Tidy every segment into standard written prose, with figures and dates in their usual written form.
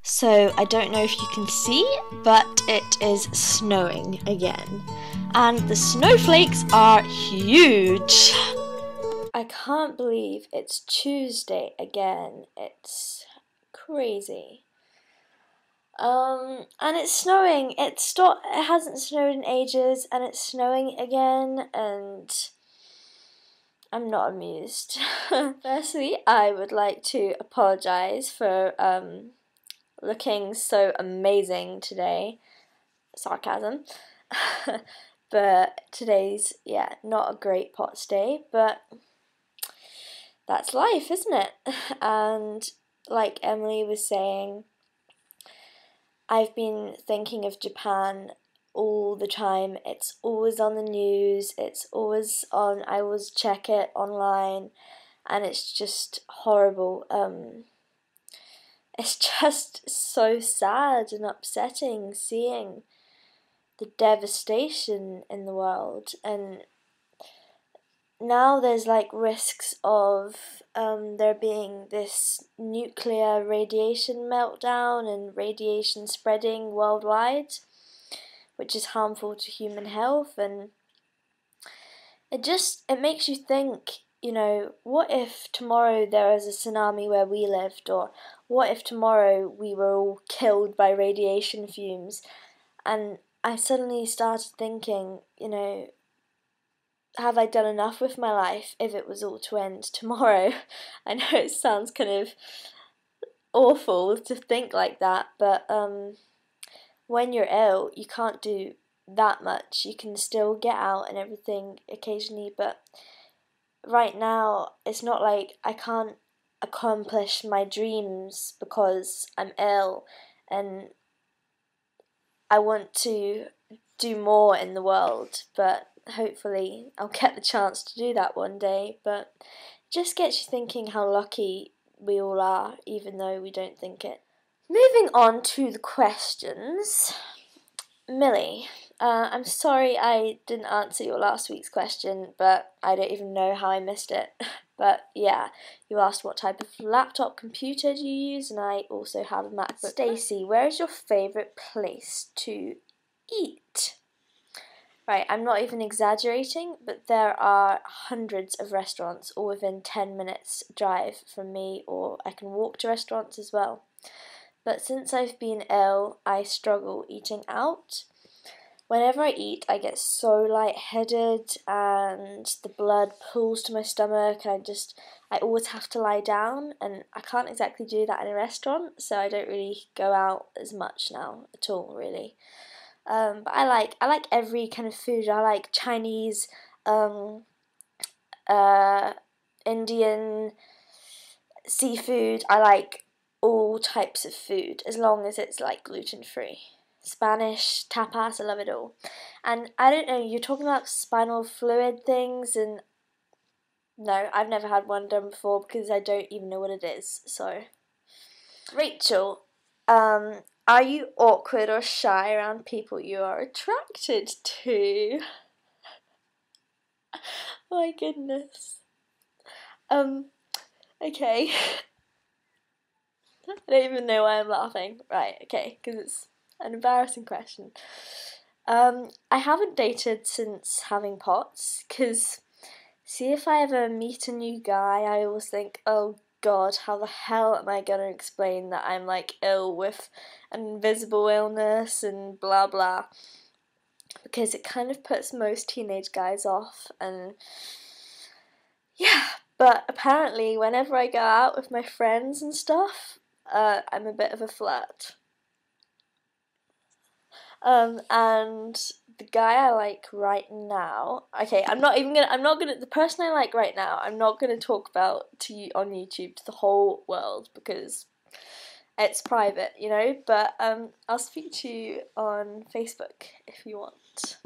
So I don't know if you can see, but it is snowing again. And the snowflakes are huge. I can't believe it's Tuesday again. It's crazy. And it's snowing. It hasn't snowed in ages, and it's snowing again, and I'm not amused. Firstly, I would like to apologise for looking so amazing today. Sarcasm. But today's, not a great POTS day, but that's life, isn't it? And like Emily was saying, I've been thinking of Japan all the time. It's always on the news, it's always on, I always check it online, and it's just horrible. It's just so sad and upsetting seeing the devastation in the world, and now there's like risks of there being this nuclear radiation meltdown and radiation spreading worldwide, which is harmful to human health, and it makes you think, what if tomorrow there was a tsunami where we lived, or what if tomorrow we were all killed by radiation fumes? And I suddenly started thinking, have I done enough with my life if it was all to end tomorrow? I know it sounds kind of awful to think like that, but when you're ill, you can't do that much. You can still get out and everything occasionally, but right now it's not like I can't accomplish my dreams because I'm ill, and I want to do more in the world, but hopefully I'll get the chance to do that one day. But it just gets you thinking how lucky we all are, even though we don't think it. Moving on to the questions. Millie, I'm sorry I didn't answer your last week's question, but I don't even know how I missed it. But yeah, you asked what type of laptop computer do you use, and I also have a MacBook. Stacey, where is your favourite place to eat? Right, I'm not even exaggerating, but there are hundreds of restaurants all within 10 minutes drive from me, or I can walk to restaurants as well. But since I've been ill, I struggle eating out. Whenever I eat, I get so lightheaded and the blood pools to my stomach, and I always have to lie down, and I can't exactly do that in a restaurant, so I don't really go out as much now at all, really. But I like every kind of food. I like Chinese, Indian, seafood. I like all types of food as long as it's like gluten-free. Spanish, tapas, I love it all. And I don't know, you're talking about spinal fluid things, and no, I've never had one done before because I don't even know what it is. So, Rachel, are you awkward or shy around people you are attracted to? My goodness. Okay. I don't even know why I'm laughing. Right, okay, because it's an embarrassing question. I haven't dated since having POTS, because see, if I ever meet a new guy, I always think, oh God, how the hell am I going to explain that I'm like ill with an invisible illness and blah blah, because it kind of puts most teenage guys off. And yeah, but apparently whenever I go out with my friends and stuff, I'm a bit of a flirt. And the guy I like right now, okay, the person I like right now, I'm not gonna talk about to you on YouTube to the whole world because it's private, but I'll speak to you on Facebook if you want.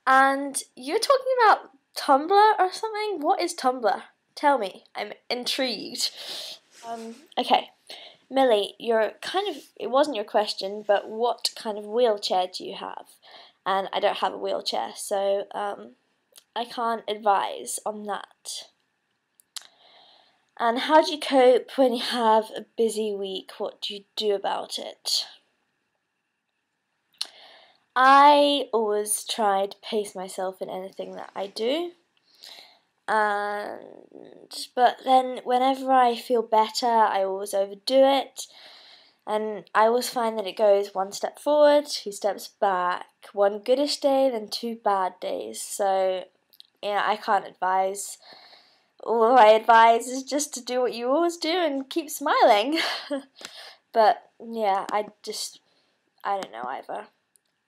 And you're talking about Tumblr or something? What is Tumblr? Tell me, I'm intrigued. Okay. Millie, it wasn't your question, but what kind of wheelchair do you have? And I don't have a wheelchair, so I can't advise on that. And how do you cope when you have a busy week? What do you do about it? I always try to pace myself in anything that I do. But then whenever I feel better, I always overdo it. And I always find that it goes one step forward, two steps back, one goodish day, then two bad days. So, yeah, I can't advise. All I advise is just to do what you always do and keep smiling. But, yeah, I don't know either.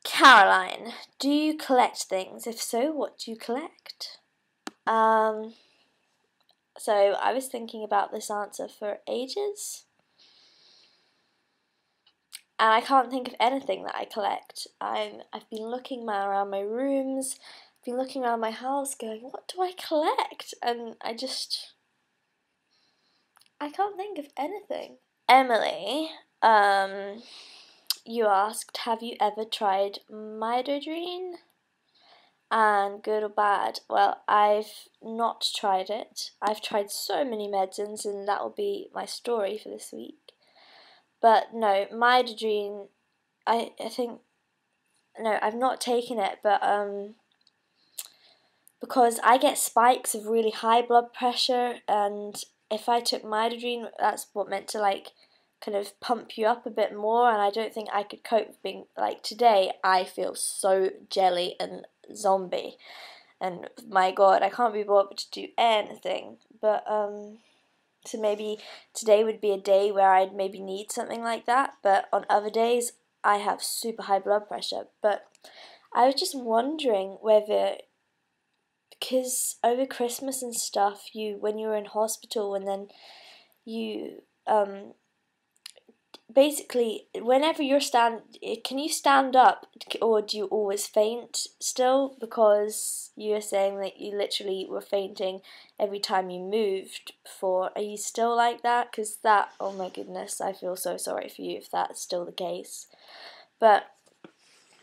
Caroline, do you collect things? If so, what do you collect? So I was thinking about this answer for ages. And I can't think of anything that I collect. I've been looking around my rooms, I've been looking around my house going, what do I collect? And I can't think of anything. Emily, you asked, have you ever tried midodrine? And good or bad? Well, I've not tried it. I've tried so many medicines, and that will be my story for this week. But no, midodrine, I think, no, I've not taken it, but because I get spikes of really high blood pressure, and if I took midodrine, that's what meant to like kind of pump you up a bit more, and I don't think I could cope with being like today. I feel so jelly and zombie, and my God, I can't be bothered to do anything. But so maybe today would be a day where I'd maybe need something like that, but on other days I have super high blood pressure. But I was just wondering whether, because over Christmas and stuff, when you were in hospital and then you basically whenever can you stand up, or do you always faint still? Because you were saying that you literally were fainting every time you moved before. Are you still like that? Because that, oh my goodness, I feel so sorry for you if that's still the case. But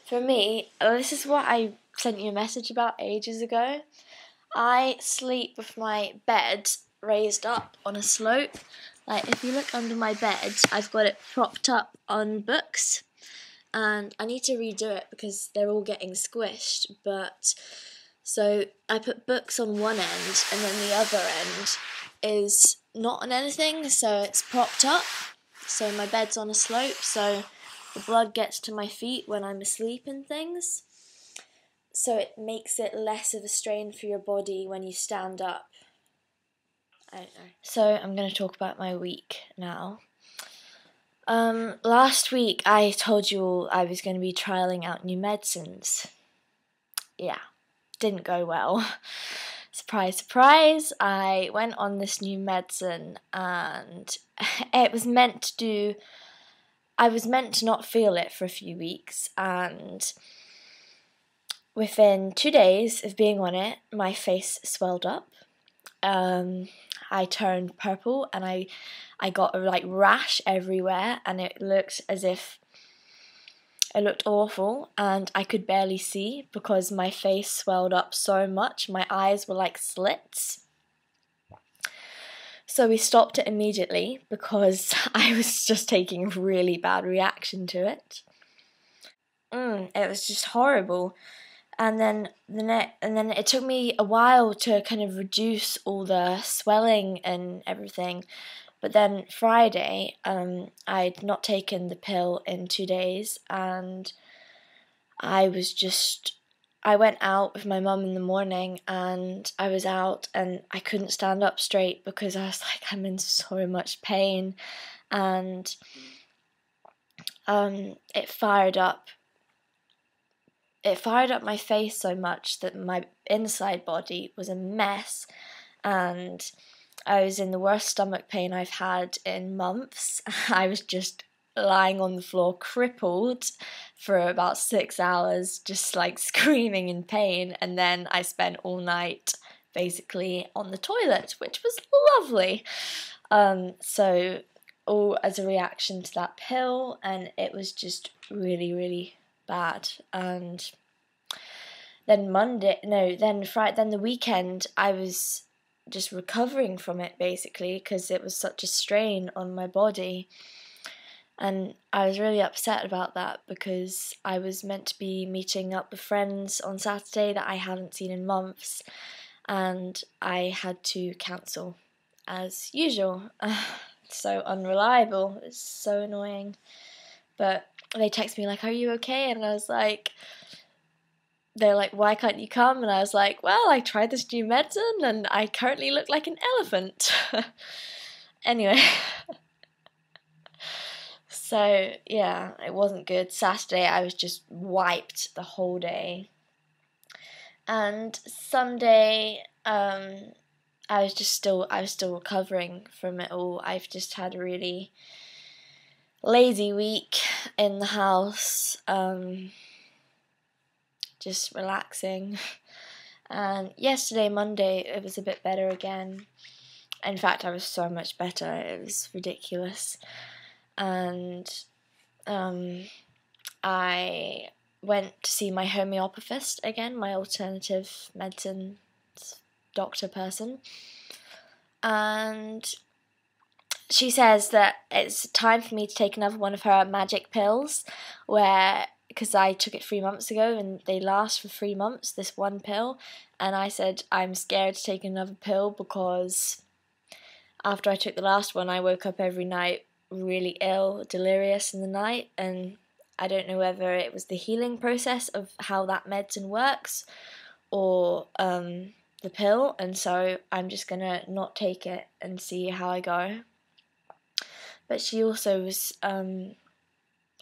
for me, this is what I sent you a message about ages ago. I sleep with my bed raised up on a slope. Like, if you look under my bed, I've got it propped up on books, and I need to redo it because they're all getting squished. But so I put books on one end, and then the other end is not on anything, so it's propped up. So my bed's on a slope, so the blood gets to my feet when I'm asleep and things. So it makes it less of a strain for your body when you stand up. I don't know. So I'm going to talk about my week now. Last week I told you all I was going to be trialling out new medicines. Yeah, didn't go well. Surprise, surprise, I went on this new medicine and I was meant to not feel it for a few weeks, and within 2 days of being on it, my face swelled up. I turned purple and I got a like rash everywhere, and it looked awful, and I could barely see because my face swelled up so much. My eyes were like slits. So we stopped it immediately because I was just taking a really bad reaction to it. It was just horrible. And then it took me a while to kind of reduce all the swelling and everything. But then Friday, I'd not taken the pill in 2 days, and I went out with my mum in the morning, and I was out and I couldn't stand up straight because I was like, I'm in so much pain, and it fired up my face so much that my inside body was a mess, and I was in the worst stomach pain I've had in months. I was just lying on the floor crippled for about 6 hours, just like screaming in pain, and then I spent all night basically on the toilet, which was lovely. So all as a reaction to that pill, and it was just really, really bad. And then the weekend I was just recovering from it, basically, because it was such a strain on my body. And I was really upset about that because I was meant to be meeting up with friends on Saturday that I hadn't seen in months, and I had to cancel, as usual. So unreliable, it's so annoying. But they text me like, "Are you okay?" And I was like, they're like, "Why can't you come?" And I was like, "Well, I tried this new medicine and I currently look like an elephant." Anyway, so yeah, it wasn't good. Saturday I was just wiped the whole day. And Sunday, I was still recovering from it all. I've just had a really lazy week in the house, just relaxing. And yesterday, Monday, it was a bit better again. In fact, I was so much better. It was ridiculous. And I went to see my homeopathist again, my alternative medicine doctor person. And she says that it's time for me to take another one of her magic pills, because I took it 3 months ago and they last for 3 months, this one pill. And I said I'm scared to take another pill because after I took the last one I woke up every night really ill, delirious in the night, and I don't know whether it was the healing process of how that medicine works or the pill, and so I'm just gonna not take it and see how I go. But she also was,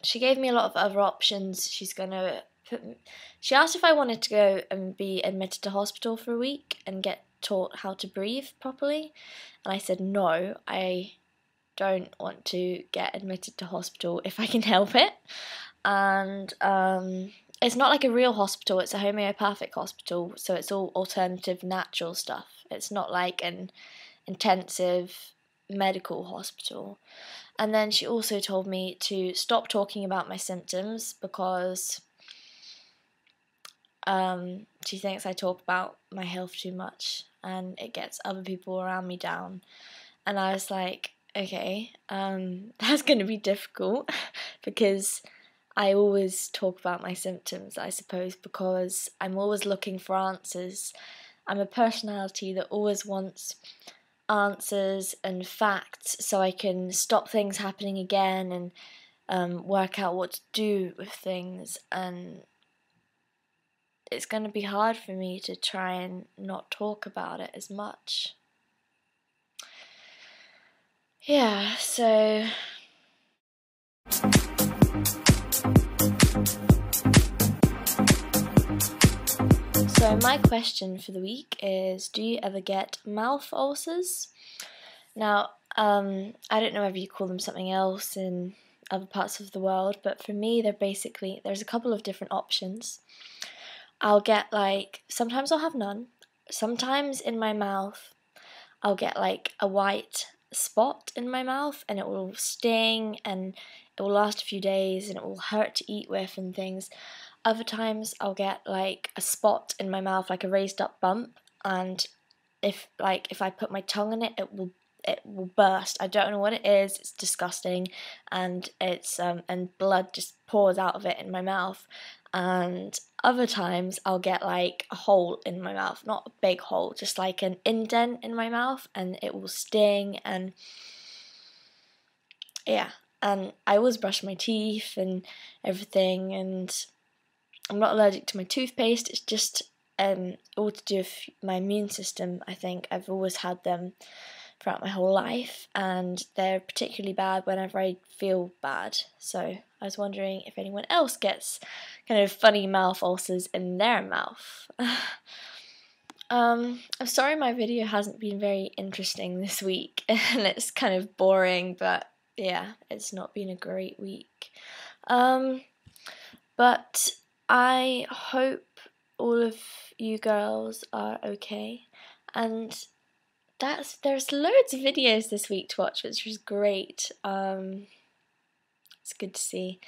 she gave me a lot of other options. She's gonna she asked if I wanted to go and be admitted to hospital for a week and get taught how to breathe properly, and I said no, I don't want to get admitted to hospital if I can help it. And it's not like a real hospital, it's a homeopathic hospital, so it's all alternative natural stuff. It's not like an intensive medical hospital. And then she also told me to stop talking about my symptoms because she thinks I talk about my health too much and it gets other people around me down. And I was like, okay, that's going to be difficult because I always talk about my symptoms, I suppose, because I'm always looking for answers. I'm a personality that always wants answers and facts so I can stop things happening again and work out what to do with things. And it's going to be hard for me to try and not talk about it as much. Yeah, so my question for the week is, do you ever get mouth ulcers? Now, I don't know whether you call them something else in other parts of the world, but for me, there's a couple of different options. I'll get sometimes I'll have none. Sometimes in my mouth, I'll get like a white spot in my mouth and it will sting and it will last a few days and it will hurt to eat with and things. Other times I'll get like a spot in my mouth, like a raised up bump, and if I put my tongue in it, it will burst. I don't know what it is. It's disgusting, and it's and blood just pours out of it in my mouth. And other times I'll get like a hole in my mouth, not a big hole, just like an indent in my mouth, and it will sting. And yeah, and I always brush my teeth and everything, and I'm not allergic to my toothpaste. It's just all to do with my immune system. I think I've always had them throughout my whole life, and they're particularly bad whenever I feel bad. So I was wondering if anyone else gets kind of funny mouth ulcers in their mouth. I'm sorry my video hasn't been very interesting this week, and it's kind of boring, but yeah, it's not been a great week. But I hope all of you girls are okay, and there's loads of videos this week to watch, which was great. It's good to see.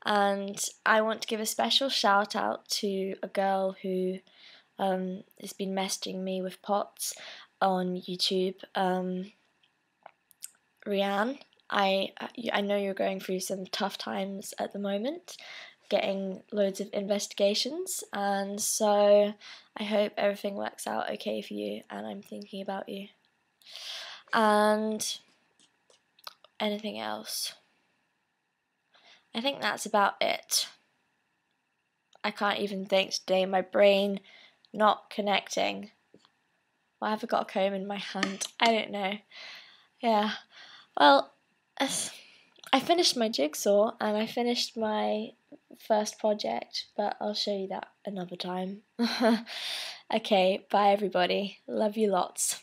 And I want to give a special shout out to a girl who has been messaging me with POTS. on YouTube. Rianne, I know you're going through some tough times at the moment, getting loads of investigations, and so I hope everything works out okay for you, and I'm thinking about you. And anything else? I think that's about it. I can't even think today, my brain not connecting. Why have I got a comb in my hand? I don't know. Yeah, well, I finished my jigsaw and I finished my first project, but I'll show you that another time. Okay, bye everybody. Love you lots.